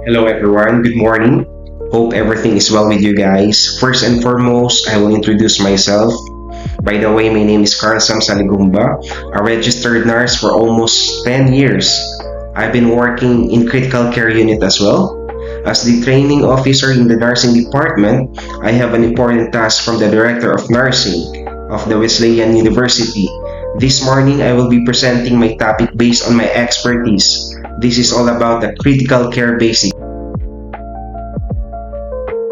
Hello everyone, good morning. Hope everything is well with you guys. First and foremost, I will introduce myself. By the way, my name is Karsam Saligumba, a registered nurse for almost 10 years. I've been working in critical care unit as well. As the training officer in the nursing department, I have an important task from the Director of Nursing of the Wesleyan University. This morning, I will be presenting my topic based on my expertise. This is all about the critical care basics.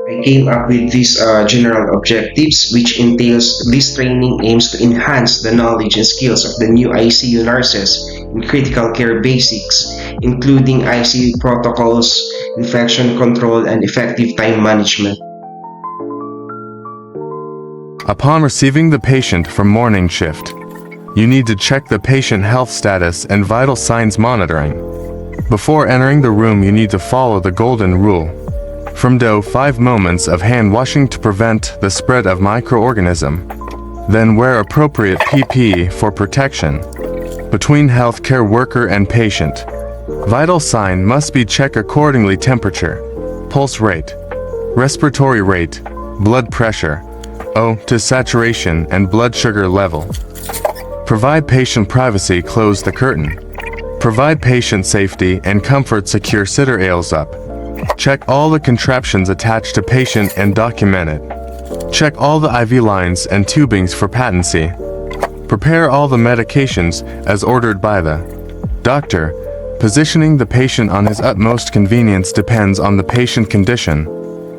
I came up with these general objectives, which entails this training aims to enhance the knowledge and skills of the new ICU nurses in critical care basics, including ICU protocols, infection control, and effective time management. Upon receiving the patient from morning shift, you need to check the patient health status and vital signs monitoring. Before entering the room, you need to follow the golden rule. From do 5 moments of hand washing to prevent the spread of microorganism. Then wear appropriate PPE for protection. Between healthcare worker and patient, vital sign must be checked accordingly: temperature, pulse rate, respiratory rate, blood pressure, to saturation and blood sugar level. Provide patient privacy, close the curtain. Provide patient safety and comfort, secure sitter aisles up. Check all the contraptions attached to patient and document it. Check all the IV lines and tubings for patency. Prepare all the medications as ordered by the doctor. Positioning the patient on his utmost convenience depends on the patient condition.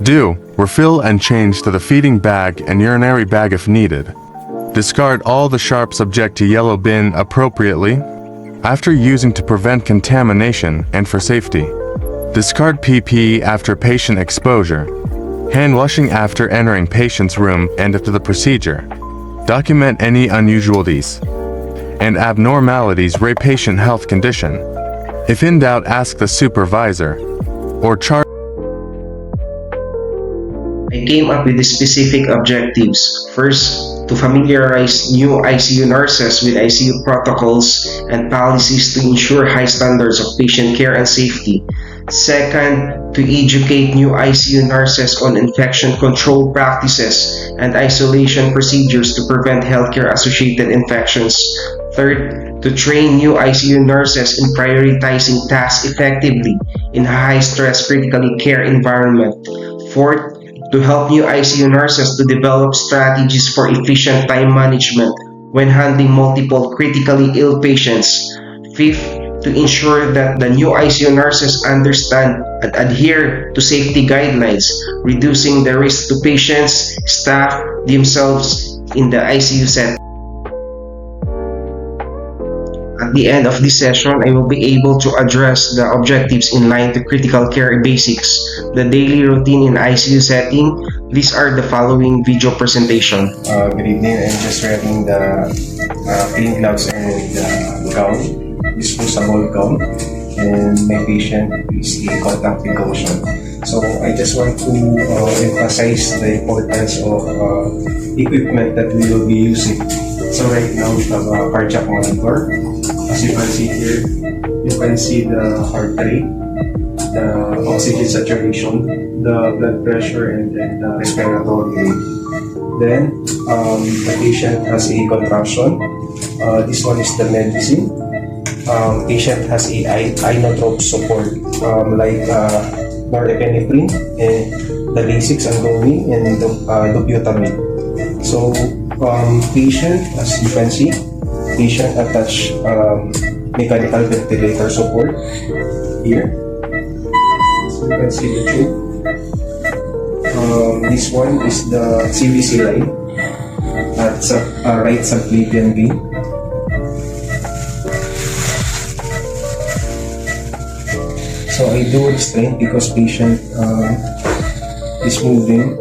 Do refill and change to the feeding bag and urinary bag if needed. Discard all the sharp subject to yellow bin appropriately after using to prevent contamination and for safety. Discard PPE after patient exposure. Hand washing after entering patient's room and after the procedure. Document any unusualities and abnormalities rate patient health condition. If in doubt, ask the supervisor or charge. I came up with the specific objectives. First, to familiarize new ICU nurses with ICU protocols and policies to ensure high standards of patient care and safety. Second, to educate new ICU nurses on infection control practices and isolation procedures to prevent healthcare-associated infections. Third, to train new ICU nurses in prioritizing tasks effectively in a high-stress critical care environment. Fourth, to help new ICU nurses to develop strategies for efficient time management when handling multiple critically ill patients. Fifth, to ensure that the new ICU nurses understand and adhere to safety guidelines, reducing the risk to patients, staff, themselves in the ICU setting. At the end of this session, I will be able to address the objectives in line to critical care basics, the daily routine in ICU setting. These are the following video presentation. Good evening. I'm just wearing the clean gloves and gown, disposable gown, and my patient is a contact precaution. So I just want to emphasize the importance of equipment that we will be using. So right now we have a cardiac monitor. As you can see here, you can see the heart rate, the oxygen saturation, the blood pressure, and then the respiratory rate. Then the patient has a contraction. This one is the medicine. Patient has a inotrope support like norepinephrine, and the Lasix ongoing, and the dobutamine. So patient, as you can see, patient attached mechanical ventilator support here. So you can see the tube. This one is the CVC line at right subclavian vein. So I do restrain because patient is moving,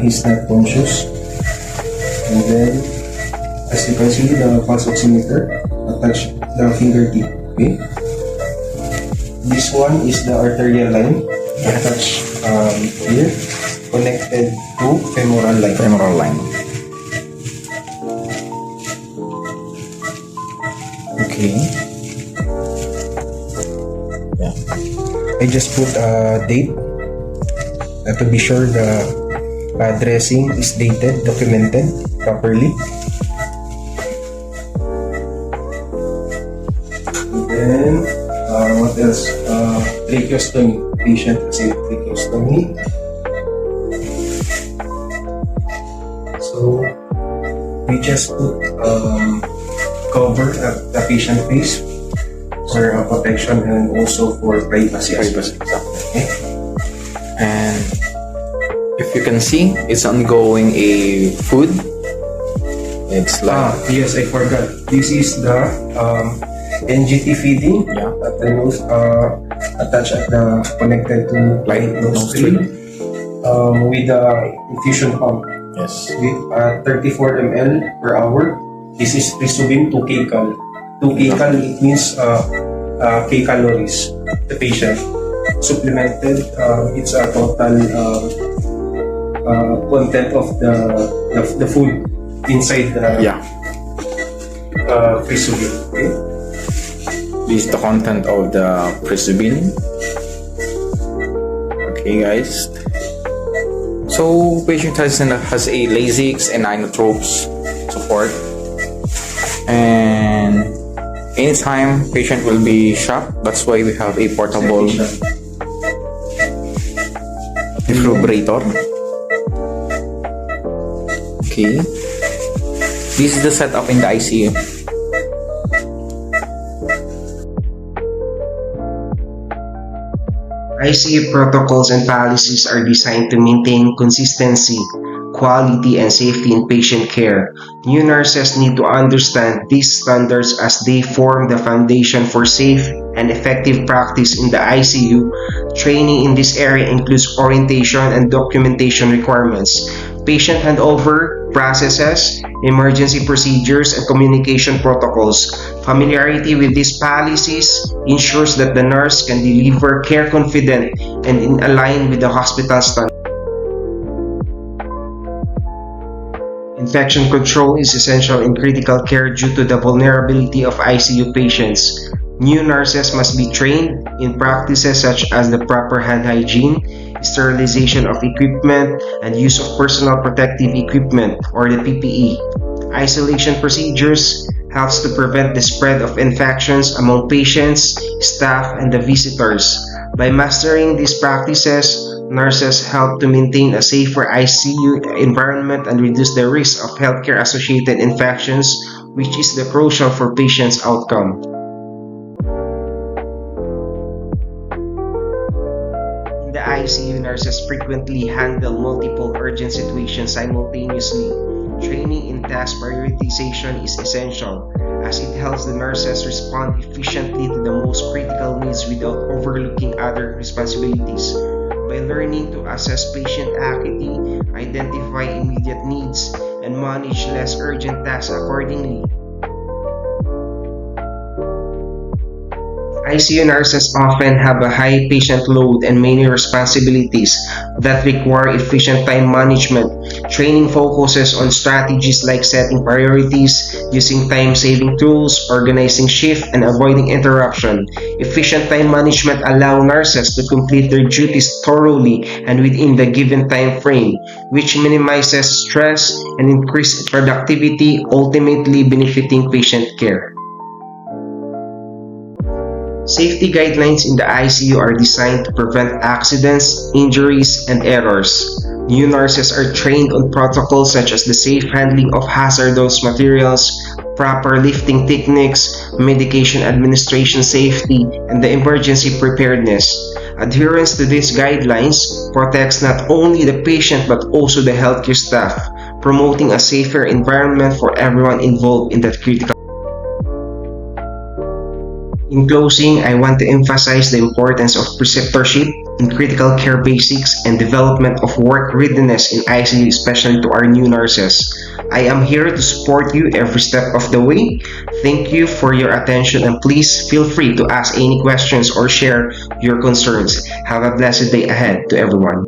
he's not conscious. And then, as you can see, the pulse oximeter attached the fingertip. Okay. This one is the arterial line attached here, connected to femoral line. Femoral line. Okay. Yeah. I just put a date to be sure the dressing is dated, documented properly. And then, what else? Tracheostomy. Patient has a tracheostomy. So, we just put cover at the patient face for protection and also for privacy. Okay. And if you can see, it's ongoing a food. It's like Yes, I forgot. This is the NGT feeding. Yeah. At the nose, attached at the connected to Like nose nostril. tube. With the infusion pump yes, with 34 ml per hour. This is presubin 2 kcal. 2 kcal, it means k-calories the patient. Supplemented, it's a total content of the food inside the yeah. presubin. Okay? This is the content of the presubin. Okay, guys. So patient has a Lasix and inotropes support, and anytime patient will be shocked. That's why we have a portable defibrillator. Okay, this is the setup in the ICU. ICU protocols and policies are designed to maintain consistency, quality, and safety in patient care. New nurses need to understand these standards as they form the foundation for safe and effective practice in the ICU. Training in this area includes orientation and documentation requirements, patient handover processes, emergency procedures, and communication protocols. Familiarity with these policies ensures that the nurse can deliver care confident and in line with the hospital standards. Infection control is essential in critical care due to the vulnerability of ICU patients. New nurses must be trained in practices such as the proper hand hygiene, sterilization of equipment, and use of personal protective equipment or the PPE. Isolation procedures helps to prevent the spread of infections among patients, staff, and the visitors. By mastering these practices, nurses help to maintain a safer ICU environment and reduce the risk of healthcare-associated infections, which is the crucial for patients' outcome. In the ICU, nurses frequently handle multiple urgent situations simultaneously. Training in task prioritization is essential, as it helps the nurses respond efficiently to the most critical needs without overlooking other responsibilities. By learning to assess patient acuity, identify immediate needs, and manage less urgent tasks accordingly. ICU nurses often have a high patient load and many responsibilities that require efficient time management. Training focuses on strategies like setting priorities, using time-saving tools, organizing shift, and avoiding interruption. Efficient time management allows nurses to complete their duties thoroughly and within the given time frame, which minimizes stress and increases productivity, ultimately benefiting patient care. Safety guidelines in the ICU are designed to prevent accidents, injuries, and errors. New nurses are trained on protocols such as the safe handling of hazardous materials, proper lifting techniques, medication administration safety, and the emergency preparedness. Adherence to these guidelines protects not only the patient but also the healthcare staff, promoting a safer environment for everyone involved in that critical. In closing, I want to emphasize the importance of preceptorship in critical care basics and development of work readiness in ICU, especially to our new nurses. I am here to support you every step of the way. Thank you for your attention, and please feel free to ask any questions or share your concerns. Have a blessed day ahead to everyone.